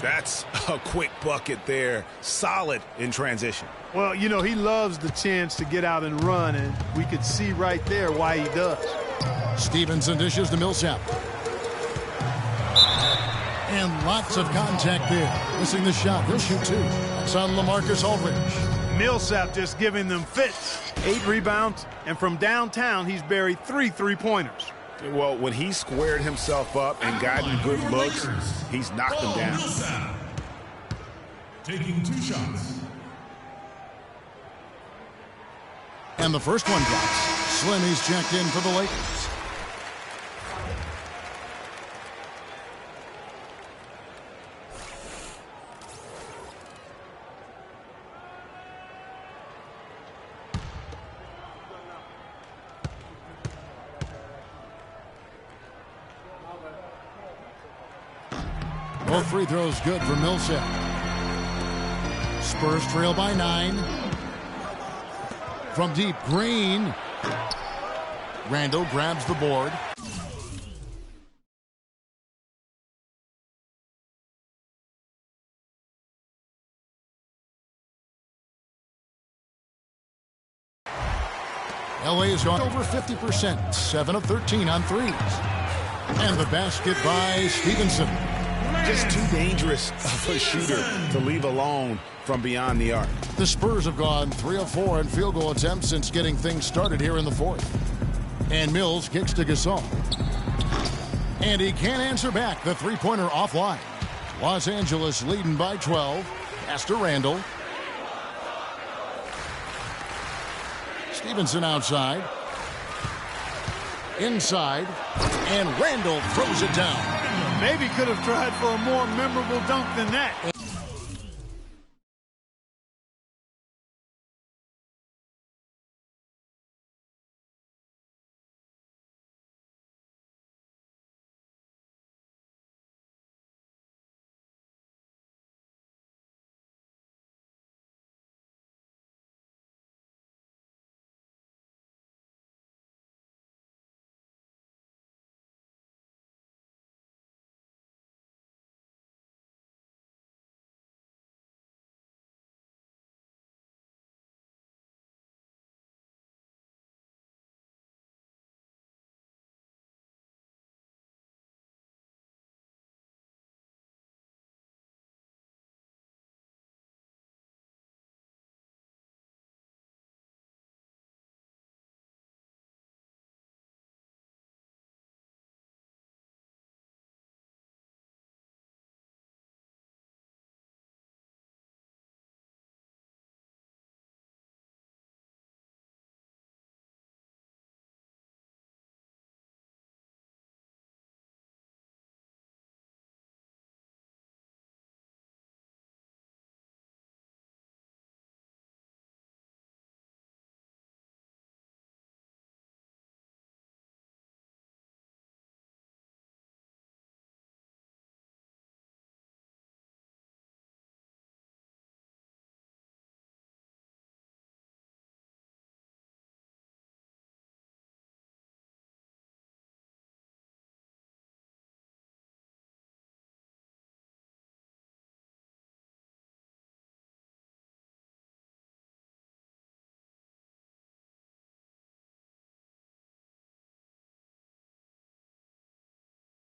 That's a quick bucket there. Solid in transition. Well, you know, he loves the chance to get out and run, and we could see right there why he does. Stevenson dishes to Millsap. And lots of contact there. Missing the shot. He'll shoot 2. It's on LaMarcus Aldridge. Millsap just giving them fits. 8 rebounds, and from downtown, he's buried 3 three-pointers. Well, when he squared himself up and gotten good looks, he's knocked them down. Taking 2 shots. And the first one drops. Slimmy's checked in for the Lakers. Both free throws good for Millsap. Spurs trail by 9. From deep, Green. Randall grabs the board. LA has gone over 50%, 7 of 13 on threes. And the basket by Stevenson. Just too dangerous of a shooter to leave alone from beyond the arc. The Spurs have gone 3 of 4 in field goal attempts since getting things started here in the fourth. And Mills kicks to Gasol. And he can't answer back. The three-pointer offline. Los Angeles leading by 12. Pass to Randall. Stevenson outside. Inside. And Randall throws it down. Maybe could have tried for a more memorable dunk than that.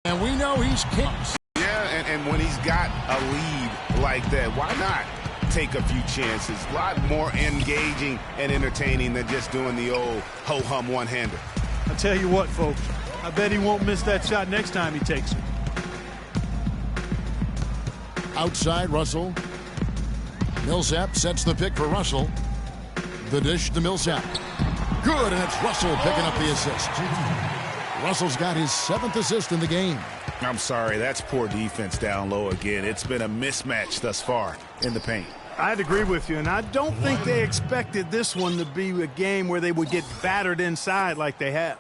And we know he's kicked. Yeah, and when he's got a lead like that, why not take a few chances? A lot more engaging and entertaining than just doing the old ho-hum one-hander. I tell you what, folks, I bet he won't miss that shot next time he takes it. Outside, Russell. Millsap sets the pick for Russell. The dish to Millsap. Good, and it's Russell picking up the assist. Russell's got his 7th assist in the game. I'm sorry, that's poor defense down low again. It's been a mismatch thus far in the paint. I'd agree with you, and I don't think they expected this one to be a game where they would get battered inside like they have.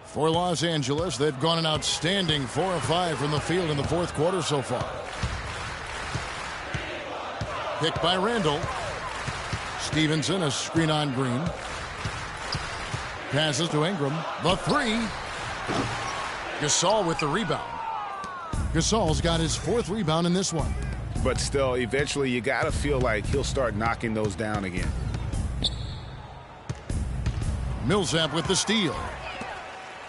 For Los Angeles, they've gone an outstanding 4 of 5 from the field in the 4th quarter so far. Picked by Randall. Stevenson, a screen on Green. Passes to Ingram. The 3. Gasol with the rebound. Gasol's got his 4th rebound in this one. But still, eventually you got to feel like he'll start knocking those down again. Millsap with the steal.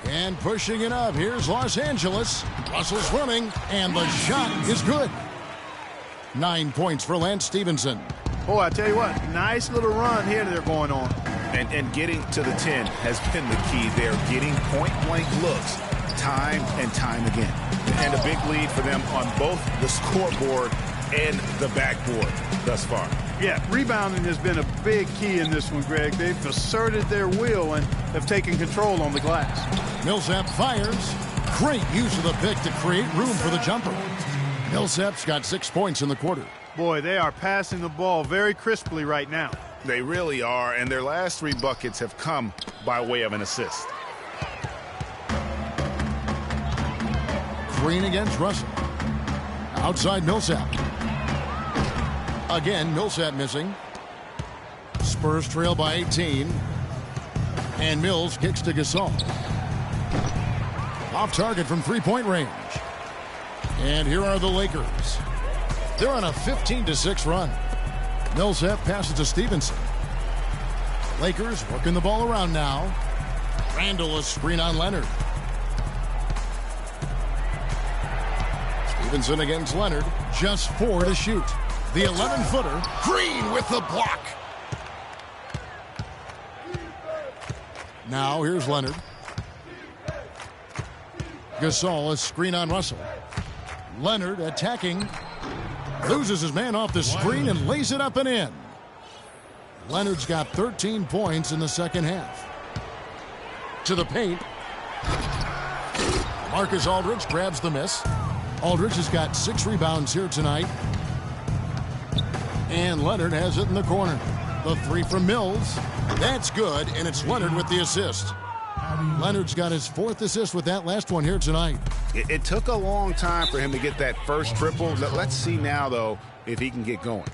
And pushing it up. Here's Los Angeles. Russell's running, and the shot is good. 9 points for Lance Stevenson. Boy, I tell you what, nice little run here they're going on. And getting to the 10 has been the key. They're getting point-blank looks time and time again. And a big lead for them on both the scoreboard and the backboard thus far. Yeah, rebounding has been a big key in this one, Greg. They've asserted their will and have taken control on the glass. Millsap fires. Great use of the pick to create room for the jumper. Millsap's got 6 points in the quarter. Boy, they are passing the ball very crisply right now. They really are, and their last 3 buckets have come by way of an assist. Green against Russell. Outside Millsap. Again, Millsap missing. Spurs trail by 18. And Mills kicks to Gasol. Off target from 3-point range. And here are the Lakers. They're on a 15-6 run. Millsap passes to Stevenson. Lakers working the ball around now. Randall, a screen on Leonard. Stevenson against Leonard. Just 4 to shoot. The 11-footer. Green with the block. Now here's Leonard. Gasol, a screen on Russell. Leonard attacking. Loses his man off the screen and lays it up and in. Leonard's got 13 points in the second half. To the paint. Marcus Aldridge grabs the miss. Aldridge has got 6 rebounds here tonight. And Leonard has it in the corner. The 3 from Mills. That's good, and it's Leonard with the assist. Leonard's got his 4th assist with that last one here tonight. It took a long time for him to get that first triple. Let's see now, though, if he can get going.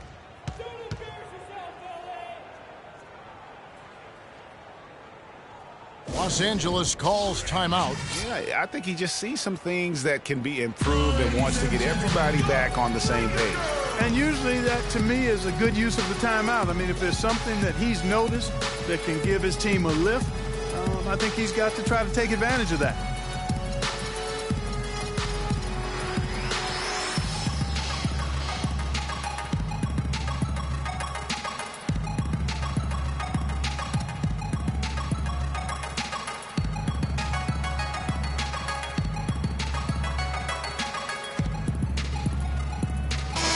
Los Angeles calls timeout. Yeah, I think he just sees some things that can be improved and wants to get everybody back on the same page. And usually that, to me, is a good use of the timeout. I mean, if there's something that he's noticed that can give his team a lift, I think he's got to try to take advantage of that.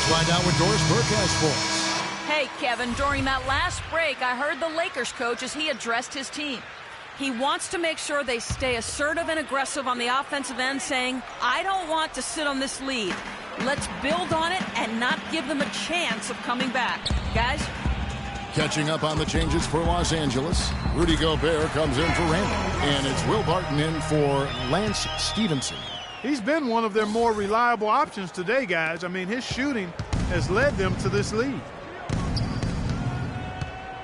Find out what Doris Burke has for us. Hey, Kevin, during that last break, I heard the Lakers coach as he addressed his team. He wants to make sure they stay assertive and aggressive on the offensive end, saying, I don't want to sit on this lead. Let's build on it and not give them a chance of coming back. Guys? Catching up on the changes for Los Angeles, Rudy Gobert comes in for Randall. And it's Will Barton in for Lance Stevenson. He's been one of their more reliable options today, guys. I mean, his shooting has led them to this lead.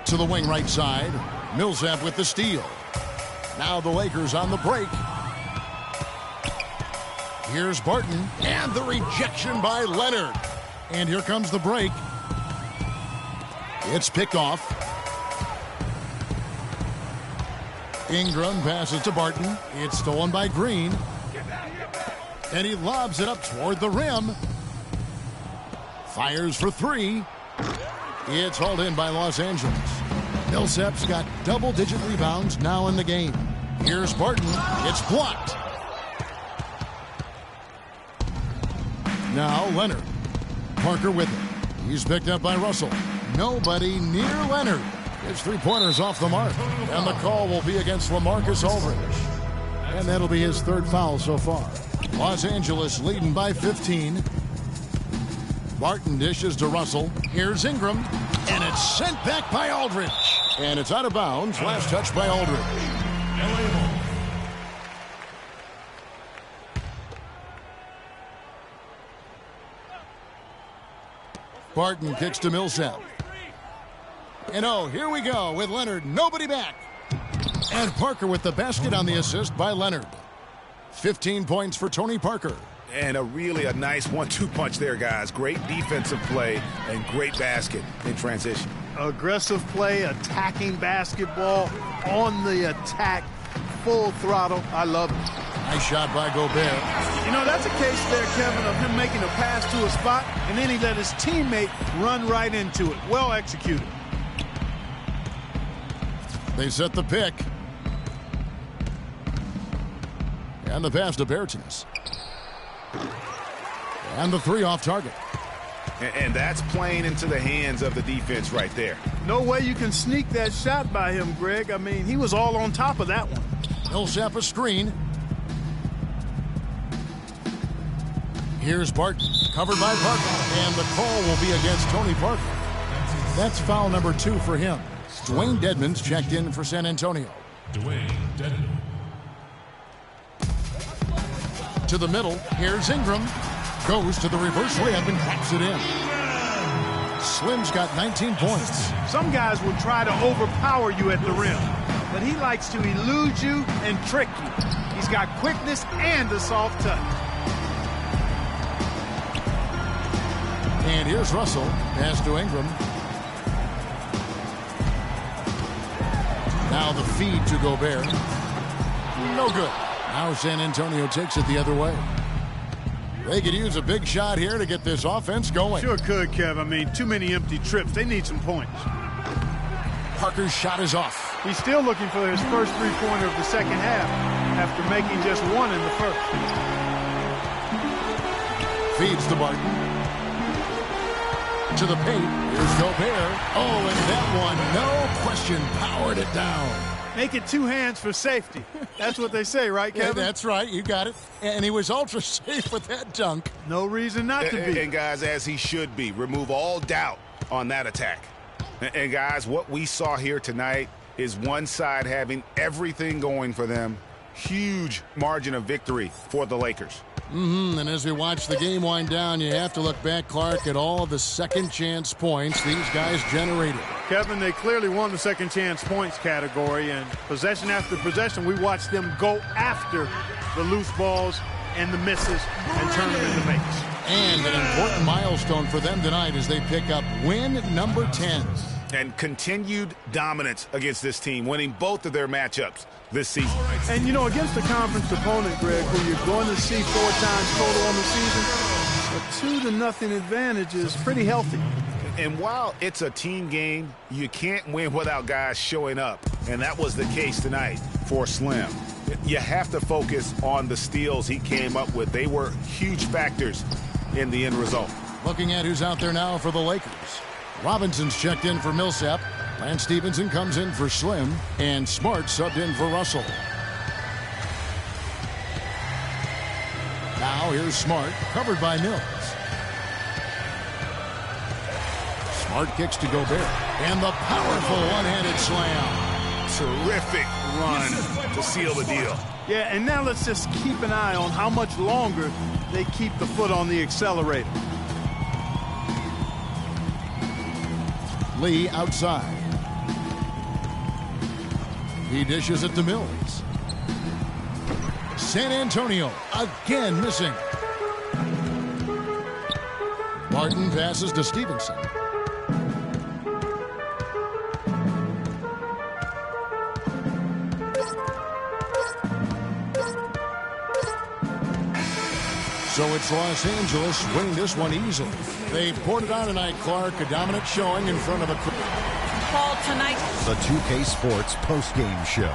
To the wing right side, Millsap with the steal. Now the Lakers on the break. Here's Barton, and the rejection by Leonard. And here comes the break. It's picked off. Ingram passes to Barton. It's stolen by Green. And he lobs it up toward the rim. Fires for three. It's hauled in by Los Angeles. Millsap's got double-digit rebounds now in the game. Here's Barton. It's blocked. Now Leonard. Parker with it. He's picked up by Russell. Nobody near Leonard. His three-pointers off the mark. And the call will be against LaMarcus Aldridge. And that'll be his third foul so far. Los Angeles leading by 15. Barton dishes to Russell. Here's Ingram. And it's sent back by Aldridge. And it's out of bounds. Last touch by Aldridge. Barton kicks to Millsap. And oh, here we go with Leonard. Nobody back. And Parker with the basket on the assist by Leonard. 15 points for Tony Parker. And a nice 1-2 punch there, guys. Great defensive play and great basket in transition. Aggressive play, attacking basketball, on the attack, full throttle. I love it. Nice shot by Gobert. You know, that's a case there, Kevin, of him making a pass to a spot, and then he let his teammate run right into it. Well executed. They set the pick. And the pass to Bertans. And the three off target. And that's playing into the hands of the defense right there. No way you can sneak that shot by him, Greg. I mean, he was all on top of that one. Millsap a screen. Here's Barton, covered by Parker. And the call will be against Tony Parker. That's foul number 2 for him. Dwayne Dedmon's checked in for San Antonio. Dwayne Dedmon. To the middle, here's Ingram. Goes to the reverse layup and taps it in. Slim's got 19 points. Some guys will try to overpower you at the rim, but he likes to elude you and trick you. He's got quickness and a soft touch. And here's Russell. Pass to Ingram. Now the feed to Gobert. No good. Now San Antonio takes it the other way. They could use a big shot here to get this offense going. Sure could, Kev. I mean, too many empty trips. They need some points. Parker's shot is off. He's still looking for his first three-pointer of the second half after making just one in the first. Feeds to Barton. To the paint. Here's Gobert. Oh, and that one, no question, powered it down. Make it two hands for safety. That's what they say, right, Kevin? Yeah, that's right. You got it. And he was ultra safe with that dunk. No reason not to be. And guys, as he should be. Remove all doubt on that attack. And guys, what we saw here tonight is one side having everything going for them. Huge margin of victory for the Lakers. And as we watch the game wind down, you have to look back, Clark, at all the second chance points these guys generated. Kevin, they clearly won the second chance points category, and possession after possession, we watched them go after the loose balls and the misses and turn them into makes. And an important milestone for them tonight as they pick up win number 10. And continued dominance against this team, winning both of their matchups this season. And, you know, against a conference opponent, Greg, who you're going to see 4 times total on the season, a 2-0 advantage is pretty healthy. And while it's a team game, you can't win without guys showing up. And that was the case tonight for Slim. You have to focus on the steals he came up with. They were huge factors in the end result. Looking at who's out there now for the Lakers. Robinson's checked in for Millsap. Lance Stevenson comes in for Slim. And Smart subbed in for Russell. Now here's Smart, covered by Mills. Smart kicks to Gobert. And the powerful one-handed slam. Terrific run to seal the deal. Yeah, and now let's just keep an eye on how much longer they keep the foot on the accelerator. Lee outside. He dishes it to Mills. San Antonio again missing. Barton passes to Stevenson. So it's Los Angeles winning this one easily. They poured it on tonight, Clark. A dominant showing in front of a crowd. Paul, tonight. The 2K Sports postgame show.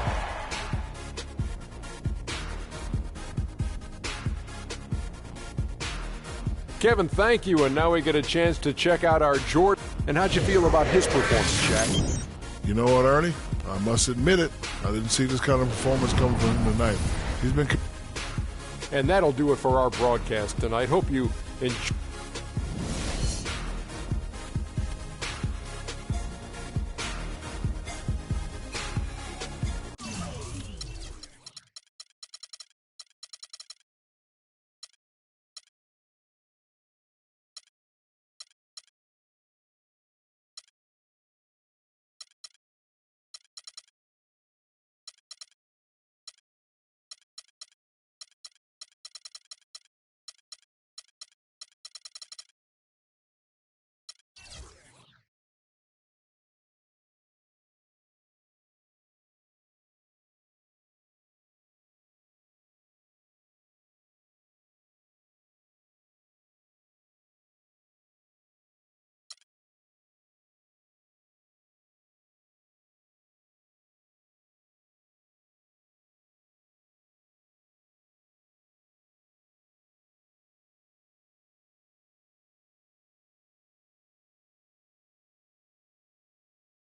Kevin, thank you. And now we get a chance to check out our Jordan. And how'd you feel about his performance, Shaq? You know what, Ernie? I must admit it. I didn't see this kind of performance coming from him tonight. He's been... And that'll do it for our broadcast tonight. Hope you enjoy.